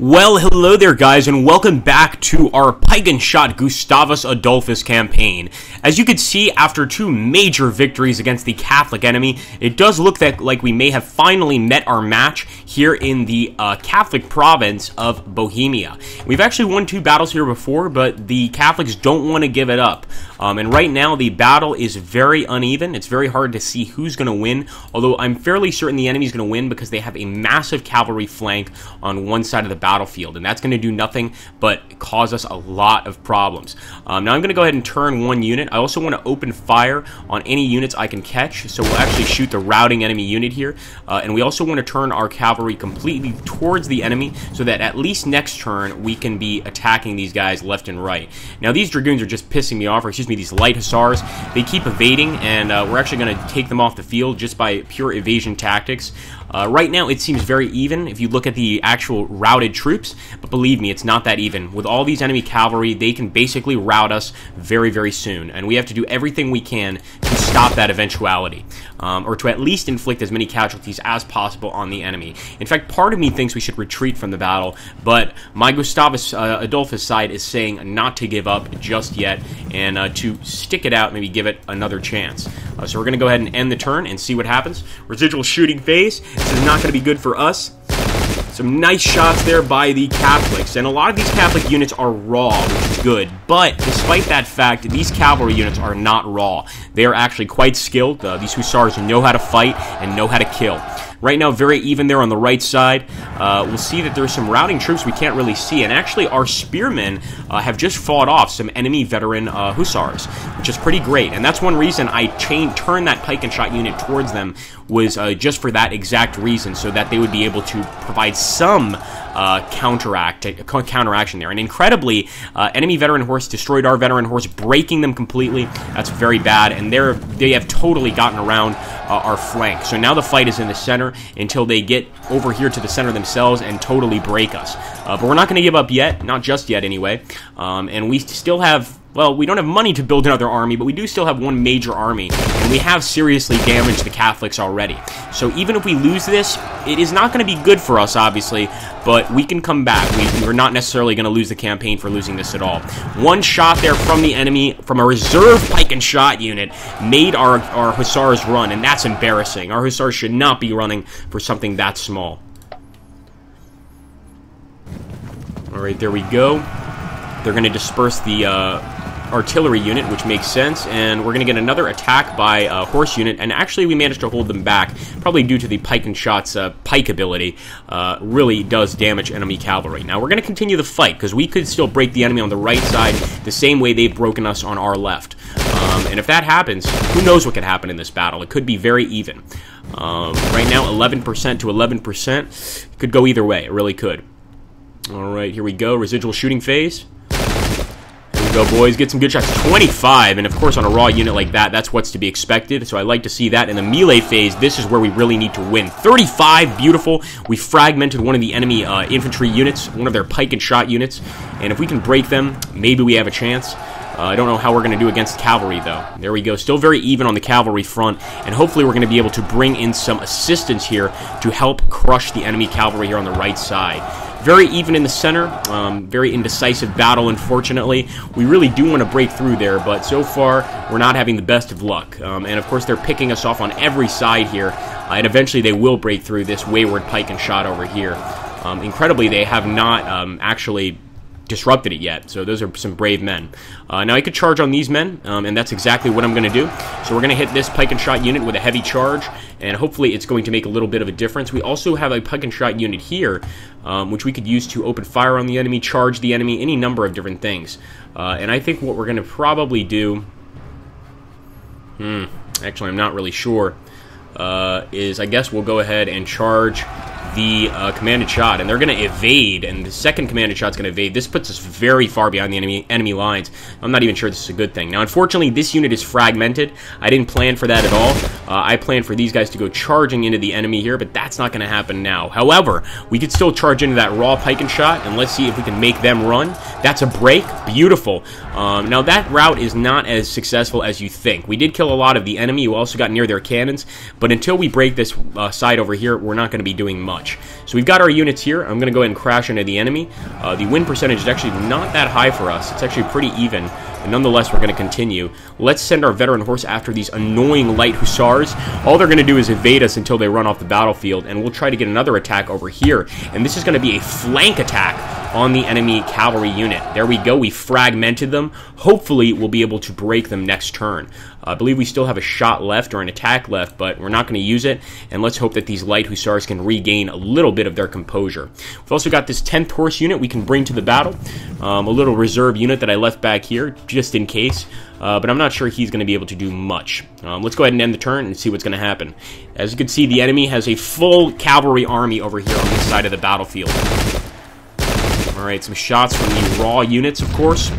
Well, hello there guys, and welcome back to our Pike and Shot Gustavus Adolphus campaign. As you can see, after two major victories against the Catholic enemy, it does look like we may have finally met our match here in the Catholic province of Bohemia. We've actually won two battles here before, but the Catholics don't want to give it up. And right now, the battle is very uneven. It's very hard to see who's going to win, although I'm fairly certain the enemy's going to win because they have a massive cavalry flank on one side of the battlefield, and that's going to do nothing but cause us a lot of problems. Now I'm going to go ahead and turn one unit. I also want to open fire on any units I can catch, so we'll actually shoot the routing enemy unit here, and we also want to turn our cavalry completely towards the enemy so that at least next turn we can be attacking these guys left and right. Now these dragoons are just pissing me off, or excuse me, these light hussars. They keep evading, and we're actually going to take them off the field just by pure evasion tactics. Right now it seems very even if you look at the actual routed troops, but believe me, it's not that even. With all these enemy cavalry, they can basically rout us very, very soon, and we have to do everything we can to stop that eventuality, or to at least inflict as many casualties as possible on the enemy. In fact, part of me thinks we should retreat from the battle, but my Gustavus Adolphus side is saying not to give up just yet, and to stick it out, maybe give it another chance. So we're going to go ahead and end the turn and see what happens. Residual shooting phase. This is not going to be good for us. Some nice shots there by the Catholics, and a lot of these Catholic units are raw, which is good, but despite that fact, these cavalry units are not raw. They are actually quite skilled. These hussars know how to fight and know how to kill. Right now, very even there on the right side. We'll see that there's some routing troops we can't really see, and actually our spearmen have just fought off some enemy veteran hussars, which is pretty great, and that's one reason I turned that Pike and Shot unit towards them, was just for that exact reason, so that they would be able to provide some counteraction there. And incredibly, enemy veteran horse destroyed our veteran horse, breaking them completely. That's very bad, and they have totally gotten around our flank. So now the fight is in the center until they get over here to the center themselves and totally break us. But we're not going to give up yet, not just yet anyway, and we still have... Well, we don't have money to build another army, but we do still have one major army, and we have seriously damaged the Catholics already. So even if we lose this, it is not going to be good for us, obviously, but we can come back. We're not necessarily going to lose the campaign for losing this at all. One shot there from the enemy, from a reserve Pike and Shot unit, made our hussars run, and that's embarrassing. Our hussars should not be running for something that small. Alright, there we go. They're going to disperse the artillery unit, which makes sense, and we're going to get another attack by a horse unit, and actually we managed to hold them back, probably due to the Pike and Shot's pike ability. Really does damage enemy cavalry. Now we're going to continue the fight, because we could still break the enemy on the right side the same way they've broken us on our left. And if that happens, who knows what could happen in this battle. It could be very even. Right now, 11% to 11%. It could go either way. It really could. Alright, here we go. Residual shooting phase. Go, boys, get some good shots. 25, and of course on a raw unit like that, that's what's to be expected, so I like to see that. In the melee phase, this is where we really need to win. 35, beautiful. We fragmented one of the enemy infantry units, one of their Pike and Shot units, and if we can break them, maybe we have a chance. I don't know how we're going to do against cavalry, though. There we go. Still very even on the cavalry front, and hopefully we're going to be able to bring in some assistance here to help crush the enemy cavalry here on the right side. Very even in the center, very indecisive battle, unfortunately. We really do want to break through there, but so far, we're not having the best of luck. And of course, they're picking us off on every side here, and eventually they will break through this wayward Pike and Shot over here. Incredibly, they have not actually disrupted it yet, so those are some brave men. Now I could charge on these men, and that's exactly what I'm going to do. So we're going to hit this Pike and Shot unit with a heavy charge, and hopefully it's going to make a little bit of a difference. We also have a Pike and Shot unit here, which we could use to open fire on the enemy, charge the enemy, any number of different things. And I think what we're going to probably do, actually I'm not really sure, is I guess we'll go ahead and charge the commanded shot, and they're going to evade, and the second commanded shot's going to evade. This puts us very far behind the enemy lines. I'm not even sure this is a good thing. Now, unfortunately, this unit is fragmented. I didn't plan for that at I plan for these guys to go charging into the enemy here, but that's not going to happen now. However, we could still charge into that raw pike and shot, and let's see if we can make them run. That's a break. Beautiful. Now, that route is not as successful as you think. We did kill a lot of the enemy who also got near their cannons, but until we break this side over here, we're not going to be doing much. So we've got our units here. I'm going to go ahead and crash into the enemy. The win percentage is actually not that high for us. It's actually pretty even. And nonetheless, we're going to continue. Let's send our veteran horse after these annoying light hussars. All they're going to do is evade us until they run off the battlefield, and we'll try to get another attack over here. And this is going to be a flank attack on the enemy cavalry unit. There we go. We fragmented them. Hopefully, we'll be able to break them next turn. I believe we still have a shot left or an attack left, but we're not going to use it. And let's hope that these light hussars can regain a little bit of their composure. We've also got this 10th horse unit we can bring to the battle. A little reserve unit that I left back here just in case. But I'm not sure he's going to be able to do much. Let's go ahead and end the turn and see what's going to happen. As you can see, the enemy has a full cavalry army over here on this side of the battlefield. Alright, some shots from the raw units, of course.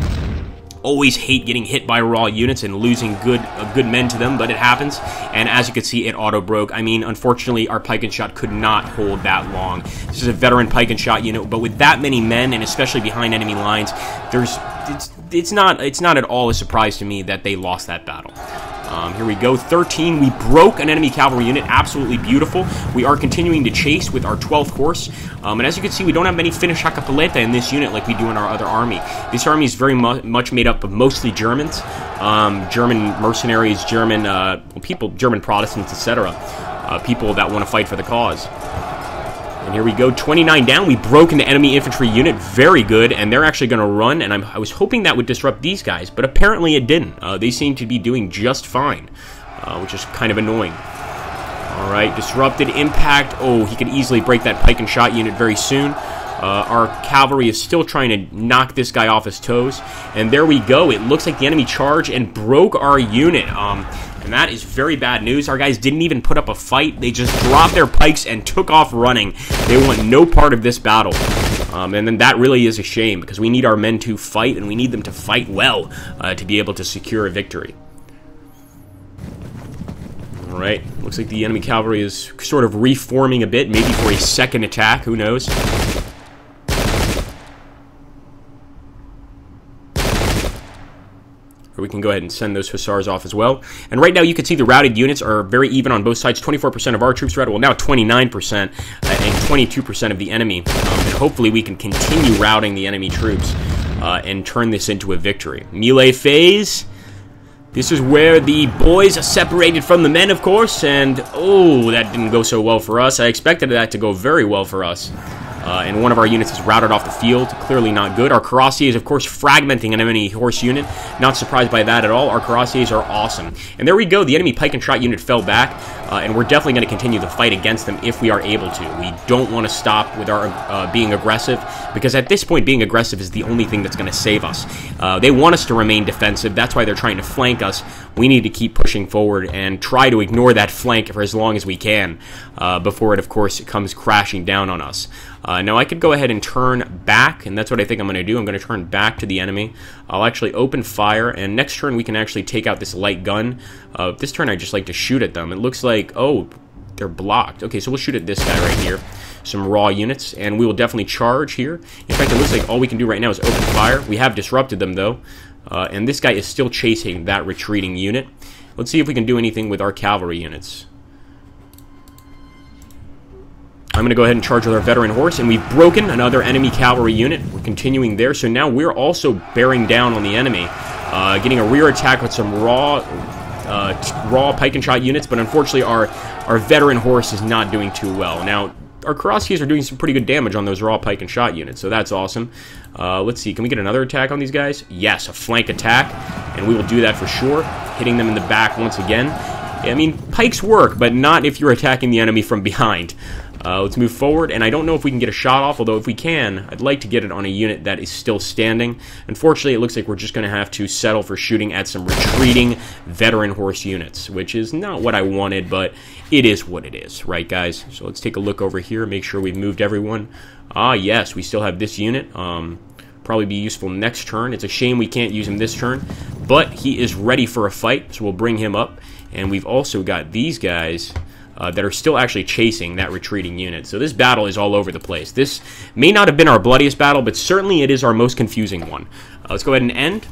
Always hate getting hit by raw units and losing good men to them, but it happens. And as you can see, it auto-broke. I mean, unfortunately, our pike and shot could not hold that long. This is a veteran pike and shot unit, but with that many men, and especially behind enemy lines, it's not at all a surprise to me that they lost that battle. Here we go, 13. We broke an enemy cavalry unit. Absolutely beautiful. We are continuing to chase with our 12th horse. And as you can see, we don't have many Finnish Hakkapeliitta in this unit like we do in our other army. This army is very much made up of mostly Germans, German mercenaries, German people, German Protestants, etc. People that want to fight for the cause. And here we go, 29 down. We broke an enemy infantry unit. Very good. And they're actually going to run. And I was hoping that would disrupt these guys, but apparently it didn't. They seem to be doing just fine, which is kind of annoying. All right, disrupted impact. Oh, he could easily break that pike and shot unit very soon. Our cavalry is still trying to knock this guy off his toes. And there we go. It looks like the enemy charged and broke our unit. And that is very bad news. Our guys didn't even put up a fight. They just dropped their pikes and took off running. They want no part of this battle. And then that really is a shame, because we need our men to fight, and we need them to fight well to be able to secure a victory. Alright, looks like the enemy cavalry is sort of reforming a bit, maybe for a second attack, who knows. Or we can go ahead and send those hussars off as well. And right now you can see the routed units are very even on both sides. 24% of our troops routed, well now 29%, and 22% of the enemy. And hopefully we can continue routing the enemy troops and turn this into a victory. Melee phase. This is where the boys are separated from the men, of course, and oh, that didn't go so well for us. I expected that to go very well for us. And one of our units is routed off the field. Clearly not good. Our cuirassiers, of course, fragmenting an enemy horse unit. Not surprised by that at all. Our cuirassiers are awesome. And there we go. The enemy pike and shot unit fell back. And we're definitely going to continue the fight against them if we are able to. We don't want to stop with our being aggressive, because at this point, being aggressive is the only thing that's going to save us. They want us to remain defensive. That's why they're trying to flank us. We need to keep pushing forward and try to ignore that flank for as long as we can before it, of course, comes crashing down on us. Now, I could go ahead and turn back, and that's what I think I'm going to do. I'm going to turn back to the enemy. I'll actually open fire, and next turn we can actually take out this light gun. This turn I just like to shoot at them. It looks like, oh, they're blocked. Okay, so we'll shoot at this guy right here. Some raw units, and we will definitely charge here. In fact, it looks like all we can do right now is open fire. We have disrupted them, though, and this guy is still chasing that retreating unit. Let's see if we can do anything with our cavalry units. I'm going to go ahead and charge with our veteran horse, and we've broken another enemy cavalry unit. We're continuing there, so now we're also bearing down on the enemy, getting a rear attack with some raw pike and shot units, but unfortunately our veteran horse is not doing too well. Now, our cuirassiers are doing some pretty good damage on those raw pike and shot units, so that's awesome. Let's see, can we get another attack on these guys? Yes, a flank attack, and we will do that for sure, hitting them in the back once again. I mean, pikes work, but not if you're attacking the enemy from behind. Let's move forward, and I don't know if we can get a shot off, although if we can, I'd like to get it on a unit that is still standing. Unfortunately, it looks like we're just going to have to settle for shooting at some retreating veteran horse units, which is not what I wanted, but it is what it is, right, guys? So let's take a look over here, make sure we've moved everyone. Ah, yes, we still have this unit. Probably be useful next turn. It's a shame we can't use him this turn, but he is ready for a fight, so we'll bring him up. And we've also got these guys that are still actually chasing that retreating unit. So this battle is all over the place. This may not have been our bloodiest battle, but certainly it is our most confusing one. Let's go ahead and end.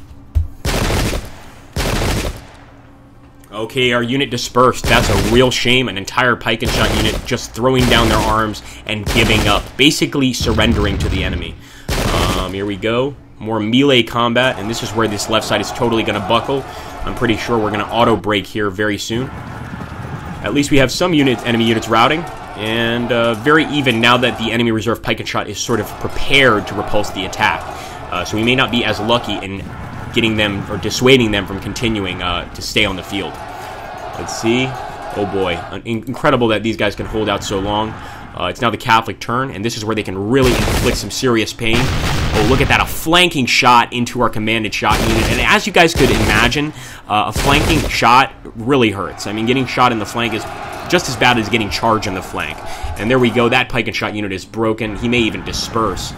Okay, our unit dispersed. That's a real shame. An entire pike and shot unit just throwing down their arms and giving up, basically surrendering to the enemy. Here we go. More melee combat, and this is where this left side is totally going to buckle. I'm pretty sure we're going to auto-break here very soon. At least we have some enemy units routing, and very even now that the enemy reserve pike and shot is sort of prepared to repulse the attack. So we may not be as lucky in getting them or dissuading them from continuing to stay on the field. Let's see. Oh boy, incredible that these guys can hold out so long. It's now the Catholic turn, and this is where they can really inflict some serious pain. Oh, look at that, a flanking shot into our commanded shot unit. And as you guys could imagine, a flanking shot really hurts. I mean, getting shot in the flank is just as bad as getting charged in the flank. And there we go, that pike and shot unit is broken. He may even disperse.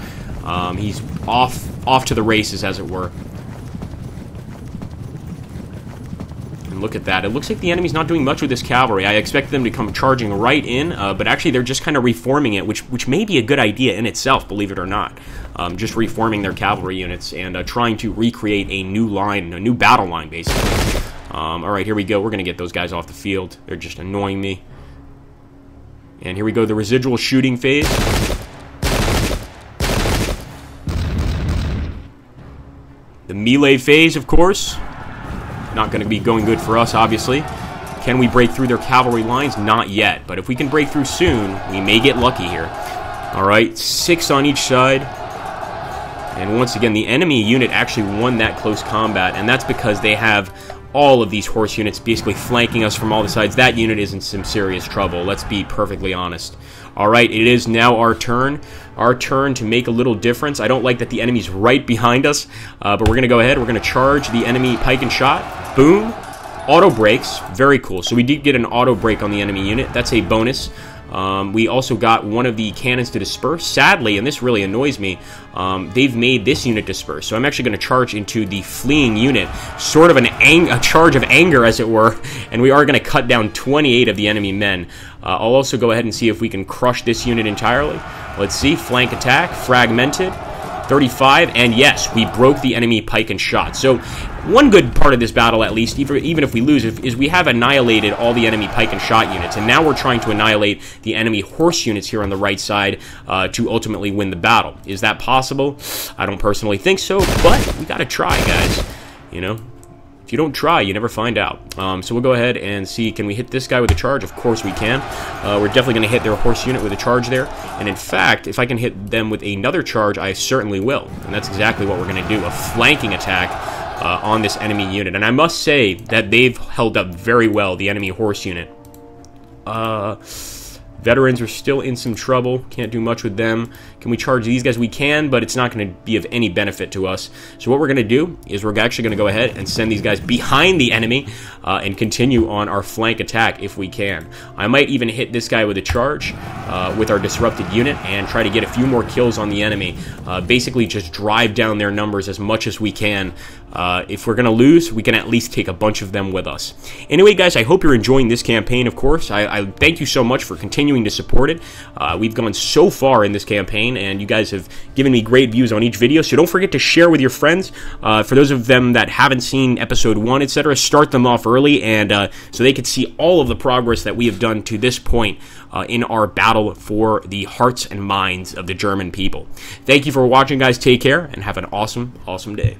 He's off to the races, as it were. Look at that. It looks like the enemy's not doing much with this cavalry. I expect them to come charging right in, but actually they're just kind of reforming it, which may be a good idea in itself, believe it or not. Just reforming their cavalry units and trying to recreate a new line, a new battle line, basically. Alright, here we go. We're going to get those guys off the field. They're just annoying me. And here we go, the residual shooting phase. The melee phase, of course. Not going to be going good for us, obviously. Can we break through their cavalry lines? Not yet. But if we can break through soon, we may get lucky here. Alright, 6 on each side. And once again, the enemy unit actually won that close combat. And that's because they have all of these horse units basically flanking us from all the sides. That unit is in some serious trouble. Let's be perfectly honest. Alright, it is now our turn. Our turn to make a little difference. I don't like that the enemy's right behind us, but we're going to go ahead. We're going to charge the enemy pike and shot. Boom. Auto breaks. Very cool. So we did get an auto break on the enemy unit. That's a bonus. We also got one of the cannons to disperse. Sadly, and this really annoys me, they've made this unit disperse. So I'm actually going to charge into the fleeing unit. Sort of a charge of anger, as it were. And we are going to cut down 28 of the enemy men. I'll also go ahead and see if we can crush this unit entirely. Let's see. Flank attack. Fragmented. 35, and yes, we broke the enemy pike and shot. So one good part of this battle, at least, even if we lose, is we have annihilated all the enemy pike and shot units, and now we're trying to annihilate the enemy horse units here on the right side to ultimately win the battle. Is that possible? I don't personally think so, but we gotta try, guys. You know, if you don't try, you never find out. So we'll go ahead and see, can we hit this guy with a charge? Of course we can. We're definitely going to hit their horse unit with a charge there. And in fact, if I can hit them with another charge, I certainly will. And that's exactly what we're going to do, a flanking attack on this enemy unit. And I must say that they've held up very well, the enemy horse unit. Veterans are still in some trouble. Can't do much with them. Can we charge these guys? We can, but it's not going to be of any benefit to us. So what we're going to do is we're actually going to go ahead and send these guys behind the enemy and continue on our flank attack if we can. I might even hit this guy with a charge with our disrupted unit and try to get a few more kills on the enemy. Basically just drive down their numbers as much as we can. If we're going to lose, we can at least take a bunch of them with us. Anyway, guys, I hope you're enjoying this campaign, of course. I thank you so much for continuing to support it. We've gone so far in this campaign, and you guys have given me great views on each video, so don't forget to share with your friends. For those of them that haven't seen episode 1, etc., start them off early, and so they could see all of the progress that we have done to this point in our battle for the hearts and minds of the German people. Thank you for watching, guys. Take care, and have an awesome, awesome day.